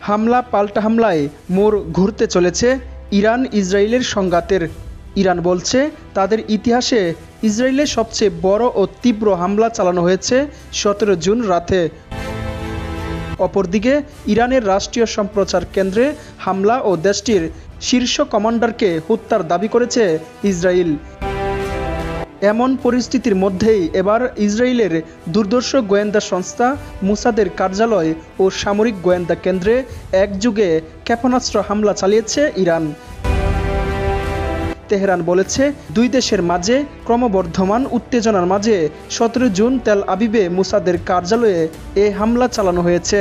হামলা পাল্টা হামলায় মোড় ঘুরতে চলেছে ইরান ইসরায়েলের সংঘাতের। ইরান বলছে তাদের ইতিহাসে ইসরায়েলের সবচেয়ে বড় ও তীব্র হামলা চালানো হয়েছে 17 জুন রাতে। অপরদিকে ইরানের রাষ্ট্রীয় সম্প্রচার কেন্দ্রে হামলা ও দেশটির শীর্ষ কমান্ডারকে হত্যার দাবি করেছে ইসরায়েল। এমন পরিস্থিতির মধ্যেই এবার ইসরায়েলের দুর্ধর্ষ গোয়েন্দা সংস্থা মুসাদের কার্যালয় ও সামরিক গোয়েন্দা কেন্দ্রে একযোগে ক্ষেপণাস্ত্র হামলা চালিয়েছে ইরান। তেহরান বলেছে দুই দেশের মাঝে ক্রমবর্ধমান উত্তেজনার মাঝে 17 জুন তেল আবিবে মুসাদের কার্যালয়ে এ হামলা চালানো হয়েছে।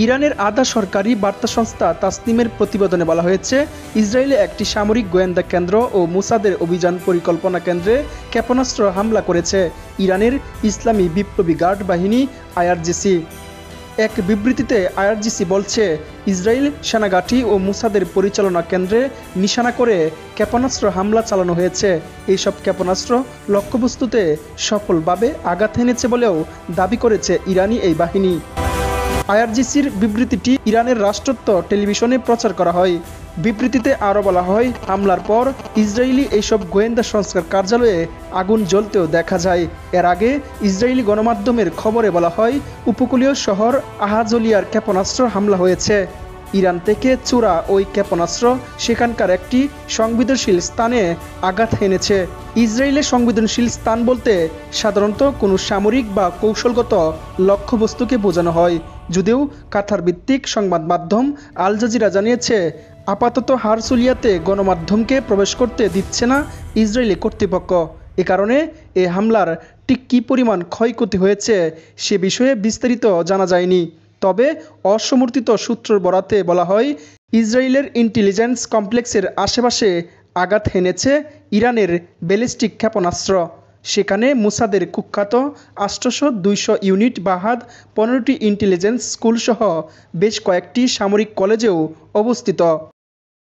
ইরানের আধা সরকারি বার্তা সংস্থা তাসনিমের প্রতিবেদনে বলা হয়েছে, ইসরায়েলে একটি সামরিক গোয়েন্দা কেন্দ্র ও মুসাদের অভিযান পরিকল্পনা কেন্দ্রে ক্ষেপণাস্ত্র হামলা করেছে ইরানের ইসলামী বিপ্লবী গার্ড বাহিনী আইআরজিসি। এক বিবৃতিতে আইআরজিসি বলছে, ইসরায়েল সেনাঘাঁটি ও মুসাদের পরিচালনা কেন্দ্রে নিশানা করে ক্ষেপণাস্ত্র হামলা চালানো হয়েছে। এইসব ক্ষেপণাস্ত্র লক্ষ্যবস্তুতে সফলভাবে আঘাত এনেছে বলেও দাবি করেছে ইরানি এই বাহিনী। আইআরজিসির বিবৃতিটি ইরানের রাষ্ট্রত্ব টেলিভিশনে প্রচার করা হয়। বিবৃতিতে আরও বলা হয়, হামলার পর ইসরায়েলি এইসব গোয়েন্দা সংস্থার কার্যালয়ে আগুন জ্বলতেও দেখা যায়। এর আগে ইসরায়েলি গণমাধ্যমের খবরে বলা হয়, উপকূলীয় শহর আহাজলিয়ার ক্ষেপণাস্ত্র হামলা হয়েছে। ইরান থেকে চোরা ওই ক্ষেপণাস্ত্র সেখানকার একটি সংবেদনশীল স্থানে আঘাত এনেছে। ইসরায়েলের সংবেদনশীল স্থান বলতে সাধারণত কোনো সামরিক বা কৌশলগত লক্ষ্যবস্তুকে বোঝানো হয়। যদিও কাতার ভিত্তিক সংবাদ মাধ্যম আল জাজিরা জানিয়েছে, আপাতত হারসুলিয়াতে গণমাধ্যমকে প্রবেশ করতে দিচ্ছে না ইসরায়েলি কর্তৃপক্ষ। এ কারণে এ হামলার ঠিক কী পরিমাণ ক্ষয়ক্ষতি হয়েছে সে বিষয়ে বিস্তারিত জানা যায়নি। তবে অসমর্থিত সূত্রের বরাতে বলা হয়, ইসরায়েলের ইন্টেলিজেন্স কমপ্লেক্সের আশেপাশে আঘাত হেনেছে ইরানের ব্যালিস্টিক ক্ষেপণাস্ত্র। সেখানে মুসাদের কুখ্যাত ৮০০-২০০ ইউনিট বাহাদ 15টি ইন্টেলিজেন্স স্কুলসহ বেশ কয়েকটি সামরিক কলেজেও অবস্থিত।